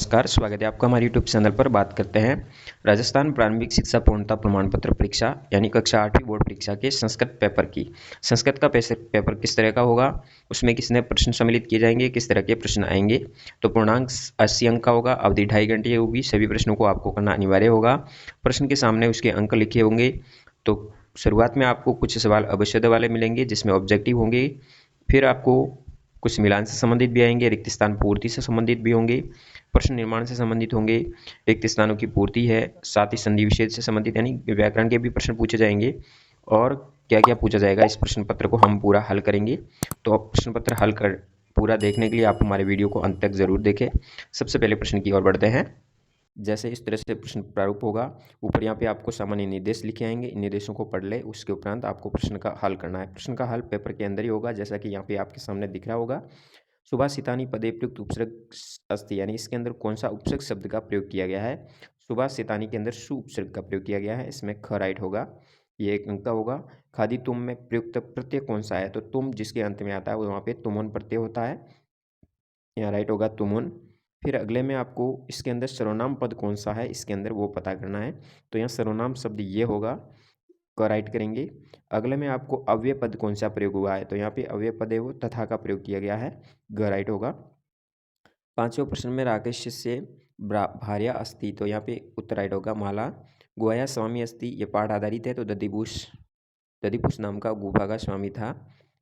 नमस्कार, स्वागत है आपका हमारे यूट्यूब चैनल पर। बात करते हैं राजस्थान प्रारंभिक शिक्षा पूर्णता प्रमाण पत्र परीक्षा यानी कक्षा 8वीं बोर्ड परीक्षा के संस्कृत पेपर की। संस्कृत का पेपर किस तरह का होगा, उसमें कितने प्रश्न सम्मिलित किए जाएंगे, किस तरह के प्रश्न आएंगे। तो पूर्णांक 80 अंक का होगा, अवधि 2.5 घंटे होगी। सभी प्रश्नों को आपको करना अनिवार्य होगा। प्रश्न के सामने उसके अंक लिखे होंगे। तो शुरुआत में आपको कुछ सवाल आवश्यकता वाले मिलेंगे जिसमें ऑब्जेक्टिव होंगे। फिर आपको कुछ मिलान से संबंधित भी आएंगे, रिक्त स्थान पूर्ति से संबंधित भी होंगे, प्रश्न निर्माण से संबंधित होंगे, रिक्त स्थानों की पूर्ति है, साथ ही संधि विच्छेद से संबंधित यानी व्याकरण के भी प्रश्न पूछे जाएंगे। और क्या क्या पूछा जाएगा, इस प्रश्न पत्र को हम पूरा हल करेंगे। तो प्रश्न पत्र हल कर पूरा देखने के लिए आप हमारे वीडियो को अंत तक जरूर देखें। सबसे पहले प्रश्न की ओर बढ़ते हैं। जैसे इस तरह से प्रश्न प्रारूप होगा। ऊपर यहाँ पे आपको सामान्य निर्देश लिखे आएंगे, इन निर्देशों को पढ़ ले, उसके उपरांत आपको प्रश्न का हल करना है। प्रश्न का हल पेपर के अंदर ही होगा, जैसा कि यहाँ पे आपके सामने दिख रहा होगा। सुभाषितानि पदे प्रयुक्त उपसर्ग अस्ति, यानी इसके अंदर कौन सा उपसर्ग शब्द का प्रयोग किया गया है। सुभाषितानि के अंदर सु उपसर्ग का प्रयोग किया गया है, इसमें ख राइट होगा, ये एक अंक का होगा। खादी तुम में प्रयुक्त प्रत्यय कौन सा है, तो तुम जिसके अंत में आता है वहाँ पे तुमन प्रत्यय होता है, यहाँ राइट होगा तुमुन। फिर अगले में आपको इसके अंदर सर्वनाम पद कौन सा है, इसके अंदर वो पता करना है। तो यहाँ सर्वनाम शब्द ये होगा, क राइट करेंगे। अगले में आपको अव्यय पद कौन सा प्रयोग हुआ है, तो यहाँ पे अव्यय पद है वो तथा का प्रयोग किया गया है, ग राइट होगा। पांचवें प्रश्न में राकेश से भार्या अस्ति, तो यहाँ पे उत्तर राइट होगा माला। गोया स्वामी अस्ति, ये पाठ आधारित है, तो दधिपुष नाम का गुफा का स्वामी था।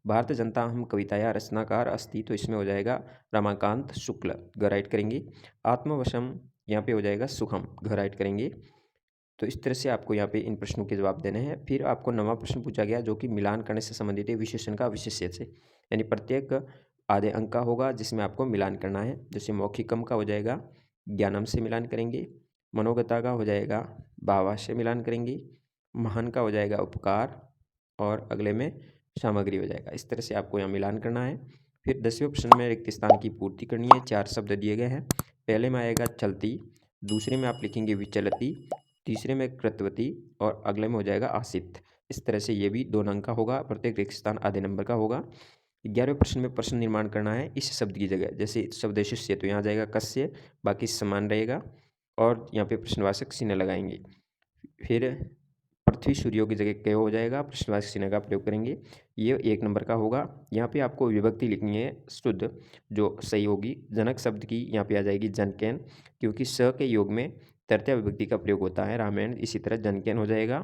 भारत जनता हम कविताया रचनाकार अस्ति, तो इसमें हो जाएगा रमाकांत शुक्ल, ग राइट करेंगे। आत्मवशम यहाँ पे हो जाएगा सुखम, ग राइट करेंगे। तो इस तरह से आपको यहाँ पे इन प्रश्नों के जवाब देने हैं। फिर आपको नवा प्रश्न पूछा गया जो कि मिलान करने से संबंधित है, विशेषण का विशेष्य से, यानी प्रत्येक आधे अंक का होगा जिसमें आपको मिलान करना है। जैसे मौखिकम का हो जाएगा ज्ञानम से मिलान करेंगे, मनोगता का हो जाएगा भावा से मिलान करेंगे, महान का हो जाएगा उपकार, और अगले में सामग्री हो जाएगा। इस तरह से आपको यहाँ मिलान करना है। फिर 10वें प्रश्न में रिक्त स्थान की पूर्ति करनी है। 4 शब्द दिए गए हैं। पहले में आएगा चलती, दूसरे में आप लिखेंगे विचलती, तीसरे में कृतवती, और अगले में हो जाएगा आसित। इस तरह से ये भी 2 अंक का होगा, प्रत्येक रिक्त स्थान आधे नंबर का होगा। 11वें प्रश्न में प्रश्न निर्माण करना है इस शब्द की जगह, जैसे शब्द शिष्य, तो यहाँ आ जाएगा कस्य, बाकी समान रहेगा, और यहाँ पे प्रश्नवाचक चिन्ह लगाएंगे। फिर पृथ्वी सूर्यों की जगह क्या हो जाएगा, प्रश्नवाचक चिन्ह का प्रयोग करेंगे, ये 1 नंबर का होगा। यहाँ पे आपको विभक्ति लिखनी है शुद्ध जो सही होगी। जनक शब्द की यहाँ पे आ जाएगी जनकेन, क्योंकि स के योग में तृतीया विभक्ति का प्रयोग होता है, रामायण, इसी तरह जनकेन हो जाएगा।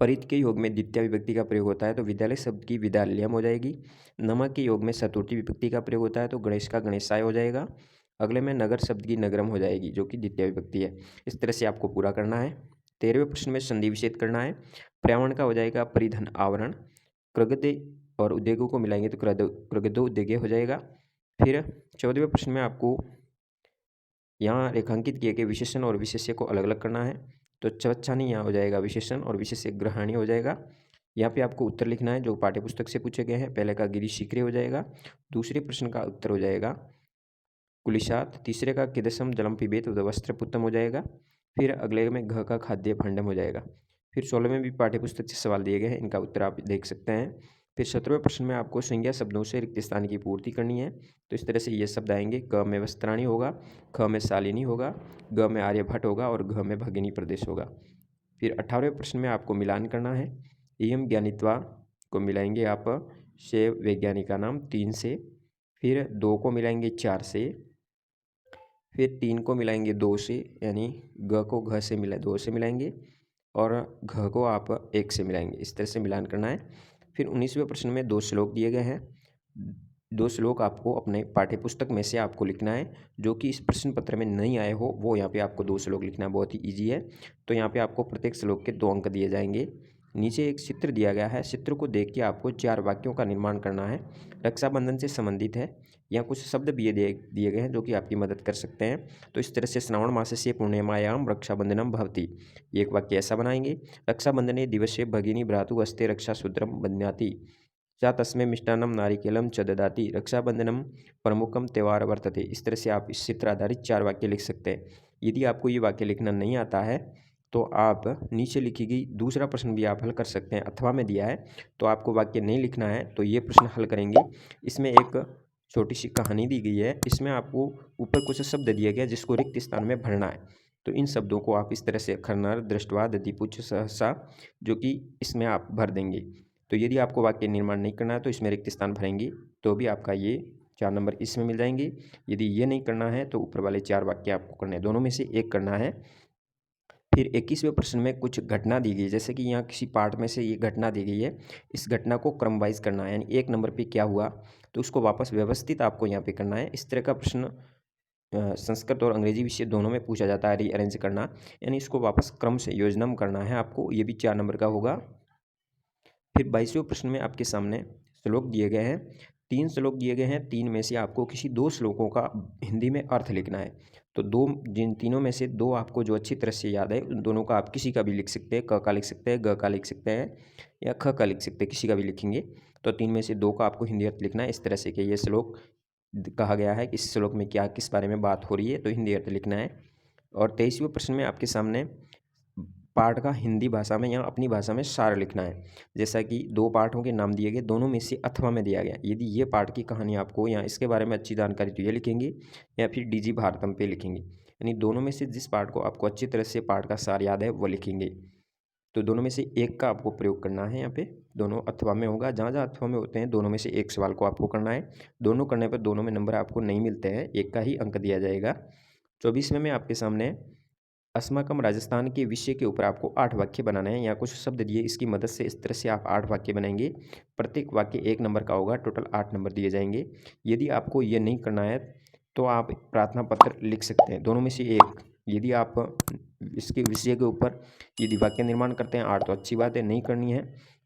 परित के योग में द्वितीय विभक्ति का प्रयोग होता है, तो विद्यालय शब्द की विद्यालयम हो जाएगी। नमक के योग में चतुर्थी विभक्ति का प्रयोग होता है, तो गणेश का गणेशाय हो जाएगा। अगले में नगर शब्द की नगरम हो जाएगी जो कि द्वितीय विभक्ति है। इस तरह से आपको पूरा करना है। 13वें प्रश्न में संधि विच्छेद करना है। पर्यावरण का हो जाएगा परिधन आवरण, कृगदे और उद्योगों को मिलाएंगे तो कृगदो उद्योगे हो जाएगा। फिर 14वें प्रश्न में आपको यहाँ रेखांकित किए गए विशेषण और विशेष्य को अलग अलग करना है, तो चवच्छानी यहाँ हो जाएगा विशेषण और विशेष्य ग्रहणी हो जाएगा। यहाँ पे आपको उत्तर लिखना है जो पाठ्यपुस्तक से पूछे गए हैं। पहले का गिरी शीघ्र हो जाएगा, दूसरे प्रश्न का उत्तर हो जाएगा कुलिशात, तीसरे का किदसम जलम पिबेत वस्त्र पुत्तम हो जाएगा। फिर अगले में घ का खाद्य भंडम हो जाएगा। फिर 16 में भी पाठ्यपुस्तक से सवाल दिए गए हैं, इनका उत्तर आप देख सकते हैं। फिर 17वें प्रश्न में आपको संज्ञा शब्दों से रिक्त स्थान की पूर्ति करनी है, तो इस तरह से ये शब्द आएंगे। क में वस्त्राणी होगा, ख में शालिनी होगा, ग में आर्यभट्ट होगा, और घ में भगिनी प्रदेश होगा। फिर 18वें प्रश्न में आपको मिलान करना है। इयम ज्ञानित्वा को मिलाएंगे आप से वैज्ञानिका नाम 3 से, फिर 2 को मिलाएंगे 4 से, फिर 3 को मिलाएंगे 2 से, यानी ग को घ से 2 से मिलाएंगे, और घ को आप 1 से मिलाएंगे। इस तरह से मिलान करना है। फिर 19वें प्रश्न में 2 श्लोक दिए गए हैं। 2 श्लोक आपको अपने पाठ्यपुस्तक में से आपको लिखना है, जो कि इस प्रश्न पत्र में नहीं आए हो वो यहाँ पे आपको 2 श्लोक लिखना है, बहुत ही ईजी है। तो यहाँ पे आपको प्रत्येक श्लोक के 2 अंक दिए जाएंगे। नीचे एक चित्र दिया गया है, चित्र को देख के आपको 4 वाक्यों का निर्माण करना है, रक्षाबंधन से संबंधित है। यहाँ कुछ शब्द भी दिए गए हैं जो कि आपकी मदद कर सकते हैं। तो इस तरह से श्रावण मासस्य पूर्णिमायाम रक्षाबंधनम भवति, एक वाक्य ऐसा बनाएंगे। रक्षाबंधने दिवसे भगिनी भ्रातु हस्ते रक्षासूत्रम बध्नाति, चा तस्मै मिष्टान्नम नारिकेलम च ददाति, रक्षाबंधनम प्रमुखम त्यौहार वर्तते। इस तरह से आप इस चित्र आधारित 4 वाक्य लिख सकते हैं। यदि आपको ये वाक्य लिखना नहीं आता है तो आप नीचे लिखी गई दूसरा प्रश्न भी आप हल कर सकते हैं। अथवा में दिया है तो आपको वाक्य नहीं लिखना है, तो ये प्रश्न हल करेंगे। इसमें एक छोटी सी कहानी दी गई है। इसमें आपको ऊपर कुछ शब्द दिया गया जिसको रिक्त स्थान में भरना है। तो इन शब्दों को आप इस तरह से खरनर दृष्टवा दधिपुच्छ सहसा जो कि इसमें आप भर देंगे। तो यदि आपको वाक्य निर्माण नहीं करना है तो इसमें रिक्त स्थान भरेंगे तो भी आपका ये 4 नंबर इसमें मिल जाएंगे। यदि ये नहीं करना है तो ऊपर वाले 4 वाक्य आपको करने हैं, दोनों में से एक करना है। फिर 21वें प्रश्न में कुछ घटना दी गई है, जैसे कि यहाँ किसी पार्ट में से ये घटना दी गई है, इस घटना को क्रम वाइज करना है, यानी 1 नंबर पे क्या हुआ तो उसको वापस व्यवस्थित आपको यहाँ पे करना है। इस तरह का प्रश्न संस्कृत और अंग्रेजी विषय दोनों में पूछा जाता है, रीअरेंज करना, यानी इसको वापस क्रम से योजनम करना है आपको, ये भी 4 नंबर का होगा। फिर 22वें प्रश्न में आपके सामने श्लोक दिए गए हैं, 3 श्लोक दिए गए हैं, 3 में से आपको किसी 2 श्लोकों का हिंदी में अर्थ लिखना है। तो जिन तीनों में से 2 आपको जो अच्छी तरह से याद है उन दोनों का आप किसी का भी लिख सकते हैं, क का लिख सकते हैं, ग का लिख सकते हैं या ख का लिख सकते हैं, किसी का भी लिखेंगे। तो 3 में से 2 का आपको हिंदी अर्थ लिखना है, इस तरह से कि ये श्लोक कहा गया है कि इस श्लोक में क्या किस बारे में बात हो रही है, तो हिंदी अर्थ लिखना है। और 23वें प्रश्न में आपके सामने पाठ का हिंदी भाषा में या अपनी भाषा में सार लिखना है। जैसा कि 2 पाठों के नाम दिए गए, दोनों में से अथवा में दिया गया। यदि ये पाठ की कहानी आपको या इसके बारे में अच्छी जानकारी तो ये लिखेंगे या फिर डीजी भारतम पे लिखेंगे, यानी दोनों में से जिस पाठ को आपको अच्छी तरह से पाठ का सार याद है वो लिखेंगे। तो दोनों में से एक का आपको प्रयोग करना है, यहाँ पे दोनों अथवा में होगा, जहाँ जहाँ अथवा में होते हैं दोनों में से एक सवाल को आपको करना है। दोनों करने पर दोनों में नंबर आपको नहीं मिलते हैं, एक का ही अंक दिया जाएगा। 24वें में आपके सामने अस्माकम राजस्थान के विषय के ऊपर आपको 8 वाक्य बनाने हैं। यहाँ कुछ शब्द दिए, इसकी मदद से इस तरह से आप 8 वाक्य बनाएंगे। प्रत्येक वाक्य 1 नंबर का होगा, टोटल 8 नंबर दिए जाएंगे। यदि आपको ये नहीं करना है तो आप प्रार्थना पत्र लिख सकते हैं, दोनों में से एक। यदि आप इसके विषय के ऊपर यदि वाक्य निर्माण करते हैं 8 तो अच्छी बात है, नहीं करनी है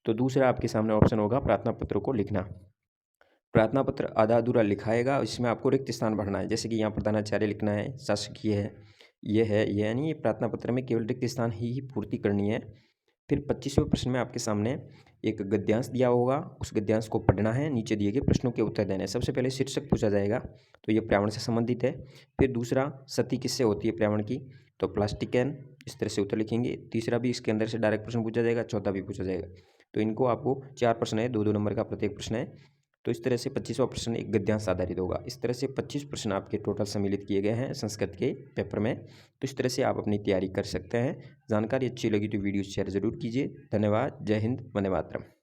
तो दूसरा आपके सामने ऑप्शन होगा प्रार्थना पत्र को लिखना। प्रार्थना पत्र आधा अधूरा लिखाएगा, इसमें आपको रिक्त स्थान भरना है, जैसे कि यहाँ प्रधानाचार्य लिखना है, शासकीय है, ये है, ये यानी ये प्रार्थना पत्र में केवल रिक्त स्थान ही पूर्ति करनी है। फिर 25वें प्रश्न में आपके सामने एक गद्यांश दिया होगा, उस गद्यांश को पढ़ना है, नीचे दिए गए प्रश्नों के उत्तर देने हैं। सबसे पहले शीर्षक पूछा जाएगा, तो ये पर्यावरण से संबंधित है। फिर दूसरा, सती किससे होती है पर्यावरण की, तो प्लास्टिक कैन, इस तरह से उत्तर लिखेंगे। तीसरा भी इसके अंदर से डायरेक्ट प्रश्न पूछा जाएगा, चौथा भी पूछा जाएगा। तो इनको आपको 4 प्रश्न है, 2-2 नंबर का प्रत्येक प्रश्न है। तो इस तरह से 25वां प्रश्न एक गद्यांश आधारित होगा। इस तरह से 25 प्रश्न आपके टोटल सम्मिलित किए गए हैं संस्कृत के पेपर में। तो इस तरह से आप अपनी तैयारी कर सकते हैं। जानकारी अच्छी लगी तो वीडियो शेयर ज़रूर कीजिए। धन्यवाद। जय हिंद, वंदे मातरम।